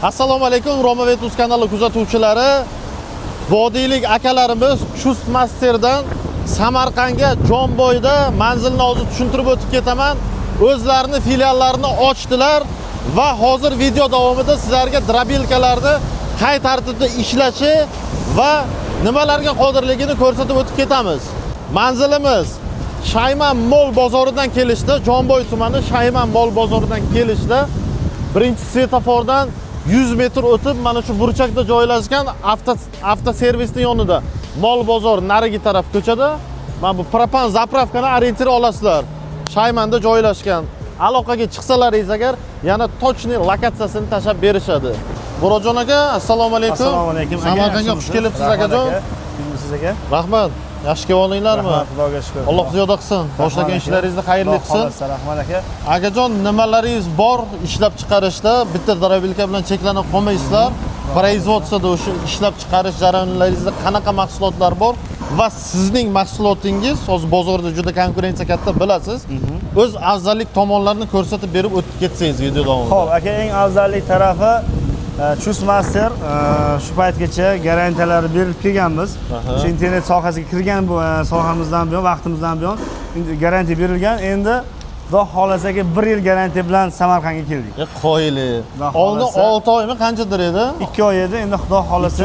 Assalomu alaykum, Roma Vetus kanali kuzatuvchilari. Vodiylik akalarimiz Chust Masterdan Samarqandga Jonboyda manzilni hozir tushuntirib o'tib ketaman. O'zlarini filiallarini ochdilar va hozir video davomida sizlarga drobilkalarni qay tartibda ishlashi va nimalarga qodirligini ko'rsatib o'tib ketamiz. Manzilimiz Shayman Mol bozoridan kelishda, Jonboy tumani Shayman Mol bozoridan kelishda birinchi svetofordan 100 metr o'tib mana shu burchakda joylashgan avtoservisning yonida Mol bozor narigi taraf ko'chada mana bu propan zapravkani orientir olasizlar. Shaymanda joylashgan. Aloqaga chiqsalaringiz agar yana точный lokatsiyasini tashab berishadi. Murodjon aka, assalomu alaykum. Assalomu alaykum. Samarqandga xush kelibsiz akajon. Siz aka. Rahmat. Yaxshi kelib oldinglarmi? Xudoga shukr. Alloh ziyoda qilsin. Boshlagan ishlaringizni xayrli qilsin. Rahmat aka. Akajon, nimalaringiz bor ishlab chiqarishda? Bitta drobilka bilan cheklanib qolmaysizlar. Производствоda o'sha ishlab chiqarish jarayonlaringizda qanaqa mahsulotlar bor va sizning mahsulotingiz hozir bozorda juda konkurensiya katta bilasiz. O'z afzallik tomonlarini ko'rsatib berib o'tib ketsangiz video davomida. Xo'p, aka, eng afzallik tarafi Chust Master shu paytgacha garantiyalar berib kelganmiz. Shu internet sohasiga kirgan bu sohamizdan buyon, vaqtimizdan buyon garantiya berilgan. Endi Xudo xohlasaga 1 yil garantiya bilan Samarqandga keldik. Qo'yili. Oldin 6 oymi qanchadir edi? 2 oy edi. Endi Xudo xolasa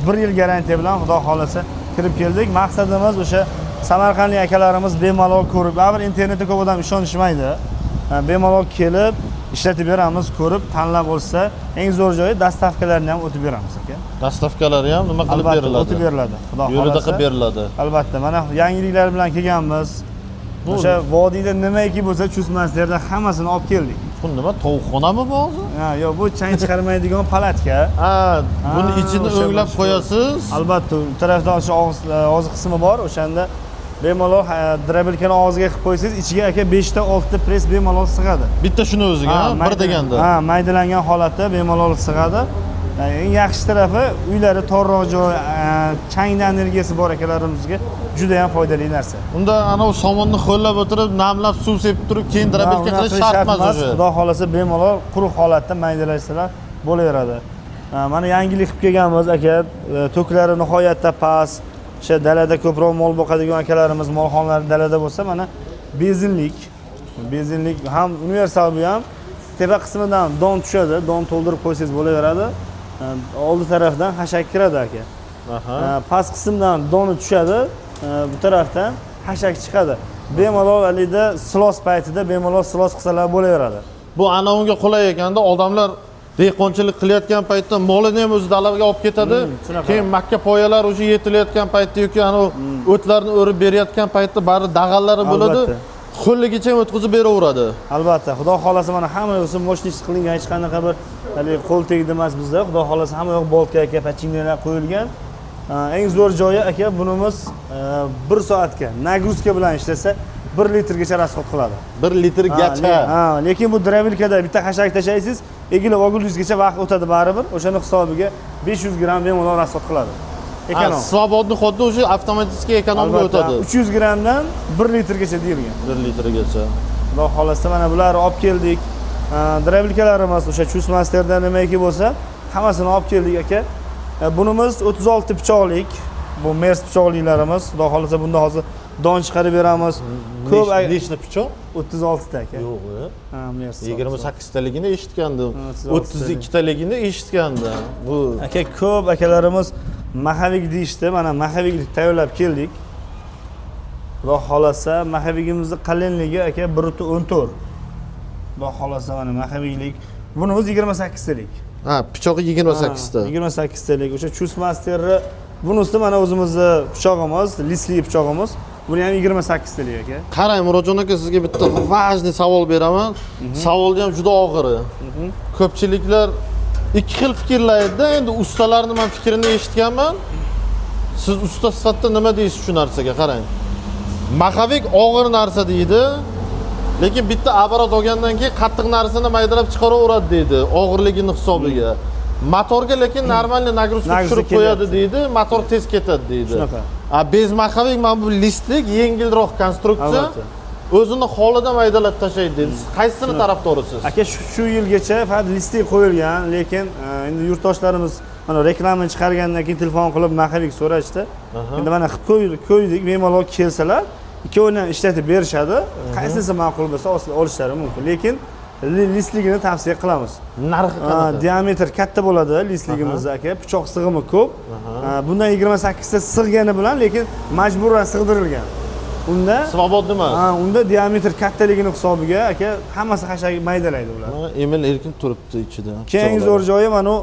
1 yil garantiya bilan Xudo xolasa kirib keldik. Maqsadimiz o'sha Samarqandlik akalarimiz bemalol ko'rib, baribir internetda ko'p odam ishonishmaydi. Bemalol kelib ishlatib beramiz, ko'rib tanlab olsa, eng zo'r joyi dastavkalarni ham o'tib beramiz aka. Dastavkalari ham nima qilib beriladi? O'tib beriladi. Xudo xolasa. Yo'lida qilib beriladi. Albatta, mana yangiliklar bilan kelganmiz. O'sha vodiyda nimaiki bo'lsa, Chust Masterda hammasini olib keldik. Bu nima, tovuqxonami bu hozir? Ha, yo'q, bu chang chiqarmaydigan palatka. Ha, buni ichini o'nglab qo'yasiz. Albatta, u tarafda o'sha og'iz qismi bor, o'shanda bemalol drobilkani og'ziga qilib qo'ysangiz, ichiga aka 5 ta 6 ta press bemalol sig'adi. Bitta shuni o'ziga, bir deganda. Ha, maydalangan holatda bemalol sig'adi. Eng yaxshi tarafi uylari torroq joy, changdan energiyasi bor akalarimizga juda ham foydali narsa. Unda ana somonni xo'llab o'tirib, namlab suv sepib turib, keyin drobilka qilish shart emas o'zi. Xudo xolasa bemalol quruq holatda maydalashsalar bo'laveradi. Mana yangilik qilib kelganmiz aka, to'klari nihoyatda past. O'sha dalada ko'proq mol boqadigan akalarimiz molxonalari dalada bo'lsa, mana benzinlik ham universal bu ham tepa qismidan don tushadi, don to'ldirib qo'ysangiz bo'laveradi. Oldi tarafdan hashak kiradi aka. Past qismdan doni tushadi, bu tarafdan hashak chiqadi. Bemalol alida silos paytida bemalol silos qilsalar bo'laveradi. Bu ana unga qulay ekanda, odamlar dehqonchilik qilayotgan paytda molini ham o'zi dalaga olib ketadi. Keyin makka poyalar o'sha yetilayotgan paytda yoki ana o'tlarni o'rib berayotgan paytda bari dag'allari bo'ladi. Xo'lligicha o'tkazib beraveradi. Albatta, Xudo xolasa mana hamma yo'si moshnish qilingan, hech qanaqa bir qo'l tegdi emas bizda. Xudo xolasa hamma yoq boltka aka, pachinglar qo'yilgan. Eng zo'r joyi aka, bunimiz 1 soatga nagruzka bilan ishlasa 1 litrgacha rasxod qiladi. 1 litrgacha. Lekin bu drobilkada bitta hashak tashlaysiz, egilib og'ilizgacha vaqt o'tadi baribir. O'shani hisobiga 500 gram bemalol rasxod qiladi. Ekonom. Svobodni xodda o'sha avtomatik ekonomga o'tadi. 300 gramdan 1 litrgacha deyilgan. 1 litrgacha. Xudo xolasa mana bularni olib keldik. Drobilkalarimiz o'sha Chust Masterdan nimaiki bo'lsa, hammasini olib keldik aka. Bunimiz 36 pichoqlik, bu mers pichoqliklarimiz. Xudo xolasa bunda hozir don chiqarib beramiz. Ko'p nechta pichoq? 36 ta aka. Yo'q, ha, mers. 28 taligini eshitgandim. 32 taligini eshitgandim. Bu aka ko'p akalarimiz maxavik deyishdi. Mana maxaviklik tayyorlab keldik. Xudo xolasa maxavigimizning qalinligi aka 1.14. Xudo xolasa mana maxaviklik. Bunimiz 28 talik. Ha, pichog'i 28 ta. 28 talik. O'sha Chust Masterni bunisi mana o'zimizning pichog'imiz, lisli pichog'imiz. Buni ham 28 talik aka. Qarang Murodjon aka, sizga bitta важный savol beraman. Savolni ham juda og'ir. Ko'pchiliklar ikki xil fikrlaydi. Endi ustalarni men fikrini eshitganman. Siz usta sifatida nima deysiz shu narsaga? Qarang. Maxavik og'ir narsa deydi. Lekin bitta apparat olgandan keyin qattiq narsani maydalab chiqaraveradi deydi, og'irligini hisobiga. Motorga lekin normalniy nagruzka tushirib qo'yadi deydi, motor tez ketadi deydi. Shunaqa. Bez maxavik mana bu listlik yengilroq konstruksiya. o'zini holida maydalab tashlaydi deydi. Siz qaysisini tarafdorisiz? Aka shu yilgacha faqat listing qo'yilgan, lekin endi yurtdoshlarimiz mana reklamani chiqargandan keyin telefon qilib maxfilik so'rashdi. Endi mana qilib qo'ydik, bemalol kelsalar, ikkovini ham ishlatib berishadi. Qaysisi ma'qul bo'lsa olishlari mumkin. Lekin listligini tavsiya qilamiz. Narxi qanaqa? Diametr katta bo'ladi listligimiz aka, pichoq sig'imi ko'p. Bundan 28 ta sig'gani bilan, lekin majburan sig'dirilgan. Unda Svobodnimi? unda diametr kattaligini hisobiga aka hammasi hashak maydalaydi ular. Emil erkin turibdi ichida. Keyingi zo'r joyi mana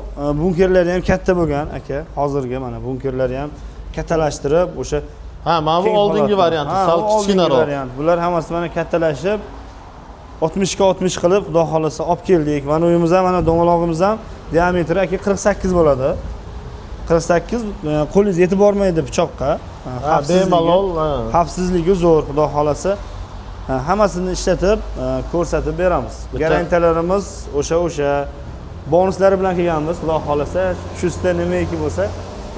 bunkerlari ham katta bo'lgan aka. Hozirgi mana bunkerlari ham kattalashtirib, o'sha mana bu oldingi varianti, sal kichkinaroq. Bular hammasi mana kattalashib 60 ga 60 qilib, xudo xolasa olib keldik. Mana uyimiz ham, mana do'malog'imiz ham diametri aka 48 bo'ladi. 48 qo'lingiz yetib bormaydi pichoqqa. Bemalol. Xavfsizligi zo'r, xudo xolasa. Hammasini ishlatib, ko'rsatib beramiz. Garantiyalarimiz o'sha bonuslari bilan kelganmiz, xudo xolasa. Shusta nimaiki bo'lsa,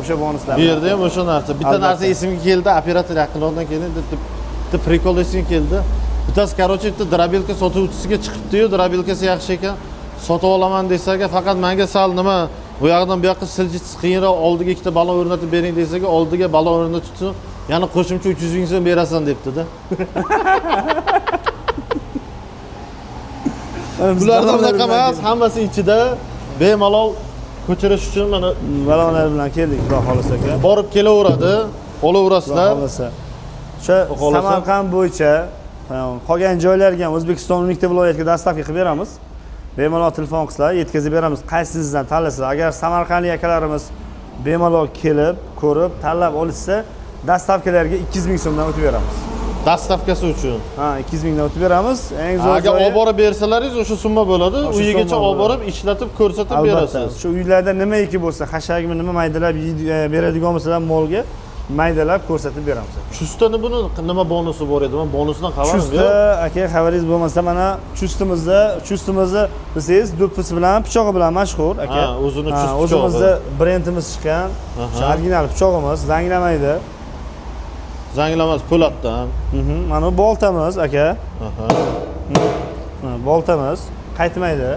o'sha bonuslar. Bu yerda ham o'sha narsa. Bitta narsa esimga keldi, operator yaqinlardan keldi, bitta prikol esimga keldi. Bittasi, короче, bitta drabilka sotuvchisiga chiqibdi-yu, drabilkasi yaxshi ekan. Sotib olaman desaga, faqat menga sal nima, bu yoqdan bu yoqqa siljitsi qiyinroq, oldiga ikkita balon o'rnatib bering desaga, oldiga balon o'rnatib, yana qo'shimcha 300 ming so'm berasan debdi-da. Bulardan bunaqa emas, hammasi ichida bemalol ko'chirish uchun mana balonlar bilan keldik, xudo xolasa aka. Borib kelaveradi, olaverasizlar. O'sha Samarqand bo'yicha qolgan joylarga ham O'zbekiston 12 ta viloyatga dastavka qilib beramiz. Bemalol telefon qilsalar, yetkazib beramiz. Qaysinizdan tanlasalar, agar Samarqandlik akalarimiz bemalol kelib, ko'rib, tanlab olishsa, dastavkalarga 200 ming so'mdan o'tib beramiz. Dastavkasi uchun. 200 mingdan o'tib beramiz. Eng zo'r agar olib borib bersalaringiz, o'sha summa bo'ladi. Uyigacha olib borib, ishlatib, ko'rsatib berasiz. Shu uylarda nimaiki bo'lsa, hashagimi nima maydalab beradigan bo'lsalar molga maydalab ko'rsatib beramiz. Chustani buni nima bonusi bor edi? Men bonusdan xabarim yo'q. Chusta aka, xabaringiz bo'lmasa, mana chustimizni bilsangiz, do'ppisi bilan, pichog'i bilan mashhur aka. O'zini chust pichog'i. O'zimizni brendimiz chiqqan. O'sha original pichog'imiz, zanglamaydi. Zanglamas, po'latdan. Mana bu boltamiz aka. Boltamiz qaytmaydi.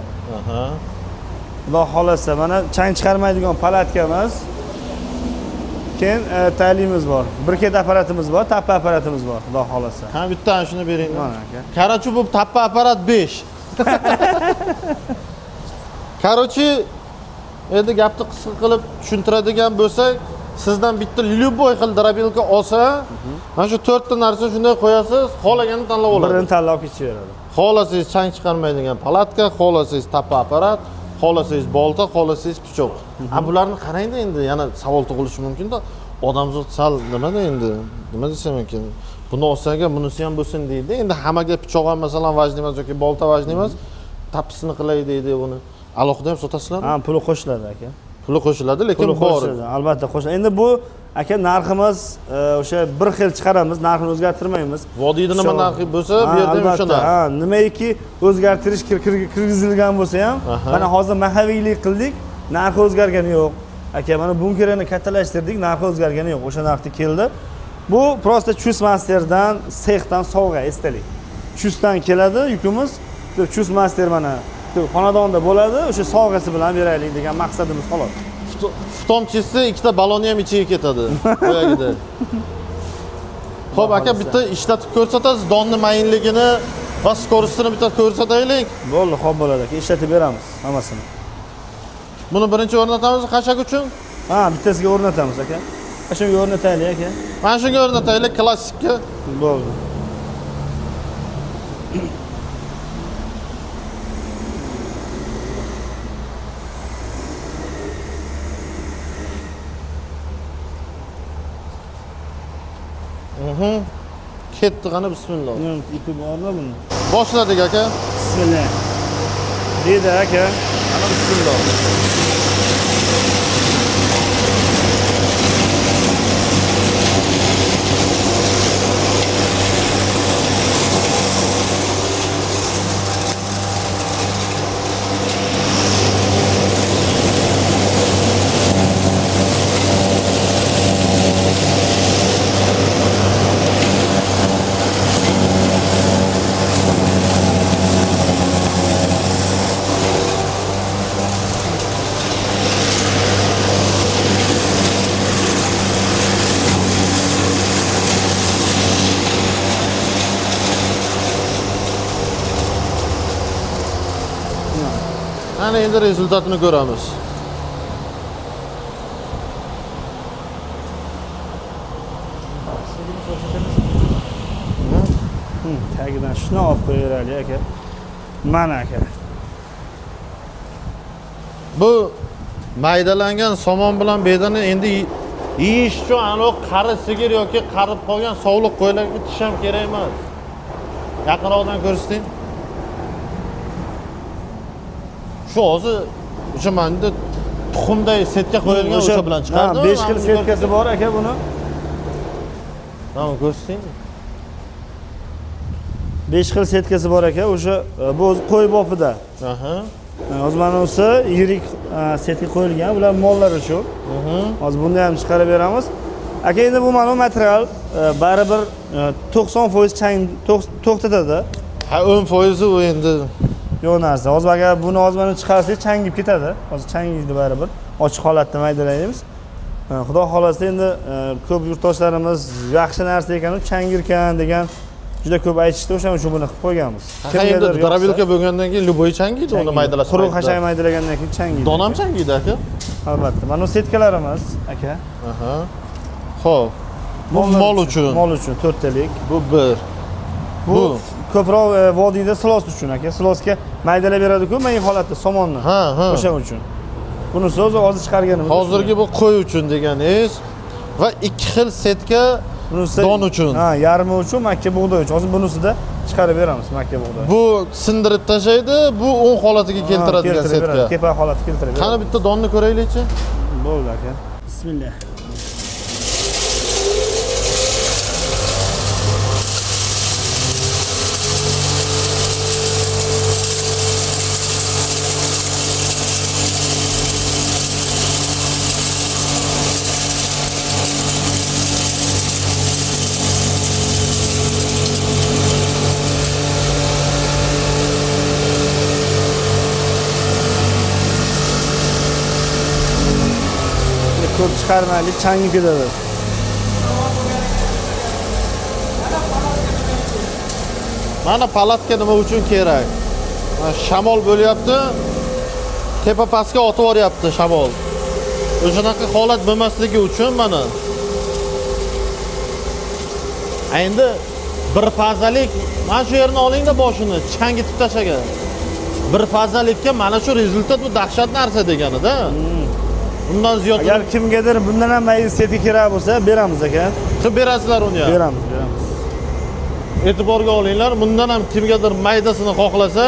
Xudo xolasa, mana chang chiqarmaydigan palatkamiz. Keyin taylimiz bor. Bir ket apparatimiz bor, tappa apparatimiz bor, xudo xolasa. Qani bittani shuni bering. Mana aka. Короче, bu tappa apparat 5. Короче, endi gapni qisqa qilib tushuntiradigan bo'lsak, sizdan bitta любой xil drabilka olsa, mana shu 4 ta narsani shunday qo'yasiz, xohlaganini tanlab oladi. Birini tanlab ketaveradi. Xohlasangiz chang chiqarmaydigan palatka, xohlasangiz tappa apparat, xohlasangiz bolta, xohlasangiz pichoq. Bularni qarangda, endi yana savol tug'ilishi mumkin-da. Odamzod sal nimada endi, nima desam ekan, buni olsaga bunisi ham bo'lsin deydi. Endi hammaga pichoq ham masalan vajni emas yoki bolta vajni emas, tappisini qilay deydi buni. Alohida ham sotasizlar? Puli qo'shiladi aka. Puli qo'shiladi, lekin bor. Albatta qo'shiladi. Endi bu aka narximiz o'sha bir xil chiqaramiz, narxini o'zgartirmaymiz. Vodiyda nima narxi bo'lsa, bu yerda ham shuna. Nimaiki o'zgartirish kirgizilgan bo'lsa ham, mana hozir mahalliylik qildik, narxi o'zgargani yo'q. Aka, mana bunkerni kattalashtirdik, narxi o'zgargani yo'q. O'sha narxda keldi. Bu prosta Chusmasterdan, sexdan sovg'a, esdalik. Chusdan keladi yukimiz. Chusmaster mana xonadonda bo'ladi, o'sha sovg'asi bilan beraylik degan maqsadimiz xolos. Tomchisi ikkita baloni ham ichiga ketadi. Qo'yagida. Xo'p aka, bitta ishlatib ko'rsatasiz, donni mayinligini va skoristini bitta ko'rsataylik. Bo'ldi, xo'p bo'ladi aka, ishlatib beramiz hammasini. Buni birinchi o'rnatamiz xashak uchun? Bittasiga o'rnatamiz aka. Shunga o'rnataylik aka. Mana shunga o'rnataylik, klassikka. Bo'ldi. Ketdi qani, bismillah. İpi bormi buni? Boshladik aka. Bismillah. Deydi aka. Ana bismillah. Mana endi rezultatini ko'ramiz. Tagidan shuni olib qo'yaveraylik aka. Mana aka. Bu maydalangan somon bilan bedani endi yeyish uchun aniq qari sigir yoki qarib qolgan sovliq qo'ylarga tish ham kerak emas. Yaqinroqdan ko'rsating. Shu hozir o'sha menda tuxumday setga qo'yilgan o'sha bilan chiqardim. 5 xil setkasi bor aka buni. Tamam, ko'rsating. 5 xil setkasi bor aka. O'sha bu o'zi qo'y bopida. Aha. Hozir mana o'sa yirik setga qo'yilgan. Bular mollar uchun. Hozir bunda ham chiqarib beramiz. Aka, endi bu mana material baribir 90% chang to'xtatadi. Ha, 10% u endi Yo'q narsa. Hozir agar buni hozir mana chiqarsak changib ketadi. Hozir changiydi baribir. Ochiq holatda maydalaymiz. Xudo xolasa endi ko'p yurtdoshlarimiz yaxshi narsa ekan, changirkan degan juda ko'p aytishdi, o'shaning uchun buni qilib qo'yganmiz. Kimgadir darabilka bo'lgandan keyin luboy changiydi, uni maydalash. Quruq hashak maydalagandan keyin changiydi. Donam changiydi aka. Albatta. Mana bu setkalarimiz aka. Aha. Xo'p. Bu mol uchun. Mol uchun 4 talik. Bu bir. Bu ko'proq vodiyda silos uchun aka. Silosga maydalab beradi-ku, mayin holatda somonni. Ha. O'shaning uchun. Bunisi o'zi hozir chiqarganimiz. Hozirgi bu qo'y uchun deganingiz va 2 xil setka don uchun. Ha, yarmi uchun, makka bug'doy uchun. Hozir bunisida chiqarib beramiz makka bug'doy. Bu sindirib tashlaydi, bu o'ng holatiga keltiradigan setka. Kepa holatiga keltirib beradi. Qani bitta donni ko'raylik-chi. Bo'ldi aka. Bismillah. Ko'p chiqarmaylik, changib ketadi. Mana palatka nima uchun kerak? Shamol bo'lyapti. Tepa pastga otib yuboryapti shamol. O'shanaqa holat bo'lmasligi uchun mana. Endi bir fazalik, mana shu yerni olingda boshini changitib tashlagan. Bir fazalikka mana shu rezultat bu dahshat narsa deganida. Bundan ziyod Agar kimgadir bundan ham mayli setga kerak bo'lsa, beramiz aka. qilib berasizlar uni ham. Beramiz. E'tiborga olinglar, bundan ham kimgadir maydasini xohlasa,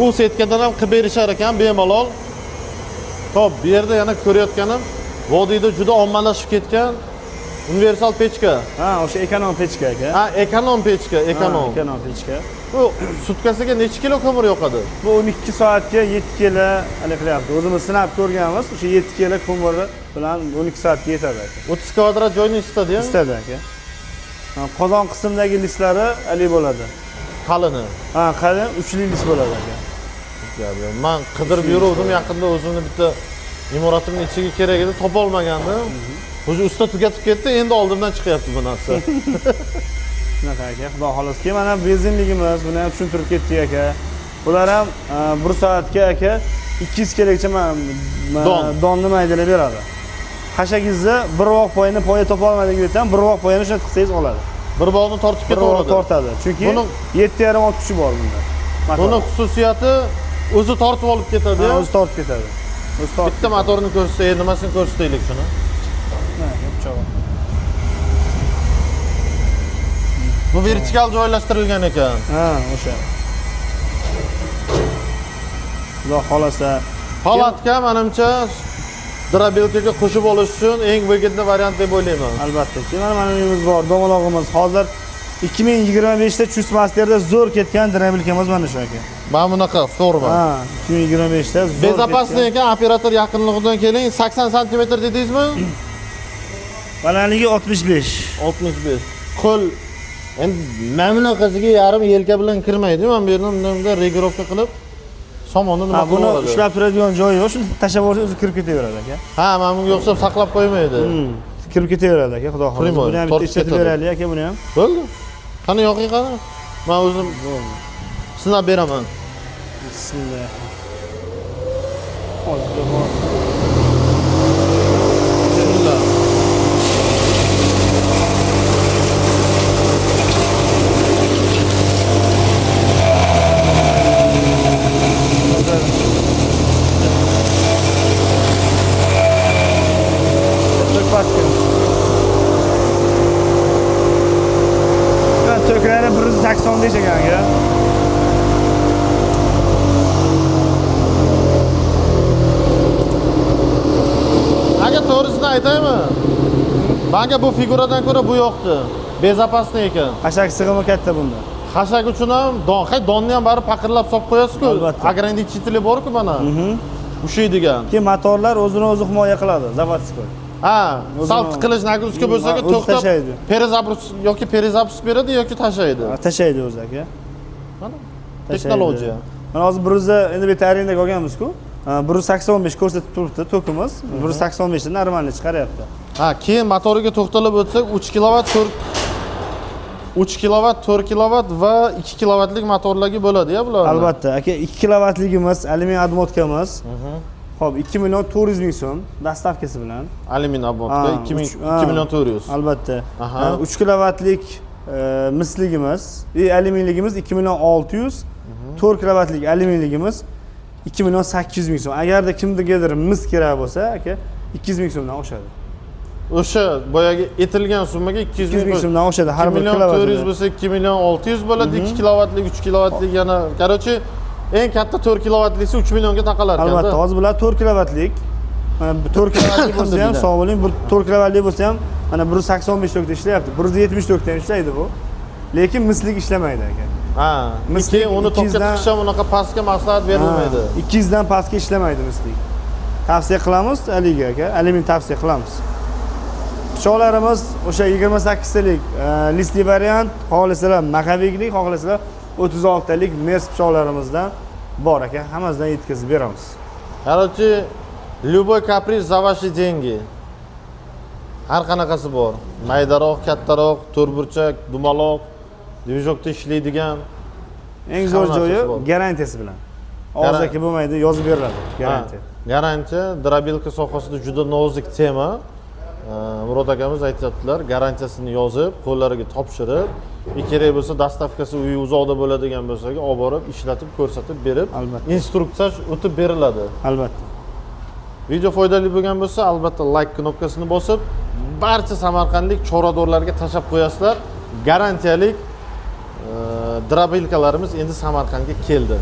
u setkadan ham qilib berishar ekan bemalol. Xo'p, bu yerda yana ko'rayotganim, vodiyda juda ommalashib ketgan universal pechka. Ha, o'sha ekonom pechka aka. Ha, ekonom pechka, ekonom. Ekonom pechka. Bu sutkasiga necha kilo ko'mir yoqadi? Bu 12 soatga 7 kilo aniqlayapti. O'zimiz sinab ko'rganmiz. O'sha 7 kilo ko'miri bilan 12 soatga yetadi aka. 30 kvadrat joyni istadi ham. Istadi aka. Qozon qismidagi listlari ali bo'ladi. Qalini. Ha, qalin 3 list bo'ladi aka. Men qidirib yuruvdim, yaqinda o'zimni bitta imoratimning ichiga kerak edi, topa olmagandim. O'zi usta tugatib ketdi, endi oldimdan chiqyapti bu narsa. Shunaqa aka, xudo xolasa. Keyin mana benzinligimiz, buni ham tushuntirib ketdik aka. Bular ham 1 soatga aka 200 kilogacha donni maydalab beradi. Hashagingizni bir voq poyini poya topa olmaganingizda ham bir voq poyini shunday qilsangiz oladi. Bir bog'ni tortib ketaveradi. Tortadi. Chunki 7,5 ot kuchi bor bunda. Buni xususiyati o'zi tortib olib ketadi. O'zi tortib ketadi. O'zi tortib. Bitta motorini ko'rsatsak, nimasini ko'rsataylik shuni. Bu vertikal joylashtirilgan ekan. Ha, o'sha. Xudo xolasa. Palatka menimcha darabilkaga qo'shib olish uchun eng выгодный variant deb o'ylayman. Albatta. Mana uyimiz bor, domalog'imiz. Hozir 2025 da Chus Masterda zo'r ketgan darabilkamiz mana shu aka. Mana bunaqa forma. Ha, 2025 da zo'r. Bezopasniy ekan, operator yaqinligidan keling. 80 sm dedingizmi? Balandligi 65. 65. Qo'l endi mana bunaqasiga yarim yelka bilan kirmaydi. Men bu yerdan bunday regirovka qilib somonni nima qilib oladi? Buni ushlab turadigan joyi yo'q, shuni tashlab yuborsangiz o'zi kirib ketaveradi aka. Ha, mana bunga o'xshab saqlab qo'ymaydi. Kirib ketaveradi aka, xudo xolasa. Buni ham bitta ishlatib beraylik aka, buni ham. Bo'ldi. Qani yoqing qani? Men o'zim sinab beraman. Bismillah. Bismillah. To'klari 185 ekan aka. Aka to'g'risini aytaymi? Menga bu figuradan ko'ra bu yoqdi. Bezapasni ekan. Hashak sig'imi katta bunda. Xashak uchun ham donni ham bari paqirlab solib qo'yasiz-ku. Albatta. Agranditchitili bor-ku mana. Ushaydigan. Keyin motorlar o'zini o'zi himoya qiladi, zavodskiy. Ha, O'zini- sal tiqilish nagruska bo'lsa-ku o'zi to'xtab tashlaydi. perezapusk beradi yoki tashlaydi. Tashlaydi o'zi aka. Mana Tashlaydi. texnologiya. Mana hozir 100 endi veterinaga olganmiz-ku. 185 ko'rsatib turibdi tokimiz. 185 dan normalni chiqaryapti. Ha, keyin motoriga to'xtalib o'tsak 3 kilovat 3 kilovat, 4 kilovat va 2 kilovatlik motorlarga bo'ladi-ya bular. Albatta, aka 2 kilovatligimiz alyumin odmotkamiz. Xo'p, 2 million 400 ming so'm dastavkasi bilan. Alyumin obodga 2 million 400. Albatta. Aha. 3 kilovatlik misligimiz, alyuminligimiz 2 million 600. 4 kilovatlik alyuminligimiz 2 million 800 ming so'm. Agarda kimnigadir mis kerak bo'lsa, aka 200 ming so'mdan oshadi. O'sha boyagi etilgan summaga 200 ming so'mdan oshadi har 2 bir million kilovat. 400 bo'lsa 2 million 600 bo'ladi, 2 kilovatlik, 3 kilovatlik yana. Короче, eng katta 4 kilovatlisi 3 millionga taqalar ekan. Albatta, hozir bular 4 kilovatlik. Mana 4 kilovatlik bo'lsa ham, sog' bo'ling, 4 kilovatlik bo'lsa ham mana 185 tokda ishlayapti. 170 tokda ham ishlaydi bu. Lekin mislik ishlamaydi aka. Ha, Mislik keyin uni to'xtatib 200 dan- chiqish ham unaqa pastga maslahat berilmaydi. 200 dan pastga ishlamaydi mislik. Tavsiya qilamiz aliga aka, alyumin tavsiya qilamiz. Pichoqlarimiz o'sha 28 talik listli variant, xohlasalar maqaviklik, xohlasalar 36 talik mers pichoqlarimizdan bor aka, hammasidan yetkazib beramiz. Короче, любой каприз за ваши деньги. Har qanaqasi bor. Maydaroq, kattaroq, to'rtburchak, dumaloq, dvijokda ishlaydigan. Eng zo'r Hamma joyi narsasi bor. garantiyasi bilan. Og'zaki bo'lmaydi, yozib beriladi garantiya. Garantiya, drabilka sohasida juda nozik tema. Murod akamiz aytibdilar, garantiyasini yozib, qo'llariga topshirib, kerak bo'lsa dastavkasi uyi uzoqda bo'ladigan bo'lsa, olib borib, ishlatib, ko'rsatib berib, Albatta. instruksiya o'tib beriladi. Albatta. Video foydali bo'lgan bo'lsa, albatta like knopkasini bosib, barcha samarqandlik choradorlarga tashab qo'yasizlar. Garantiyalik drabilkalarimiz endi Samarqandga keldi.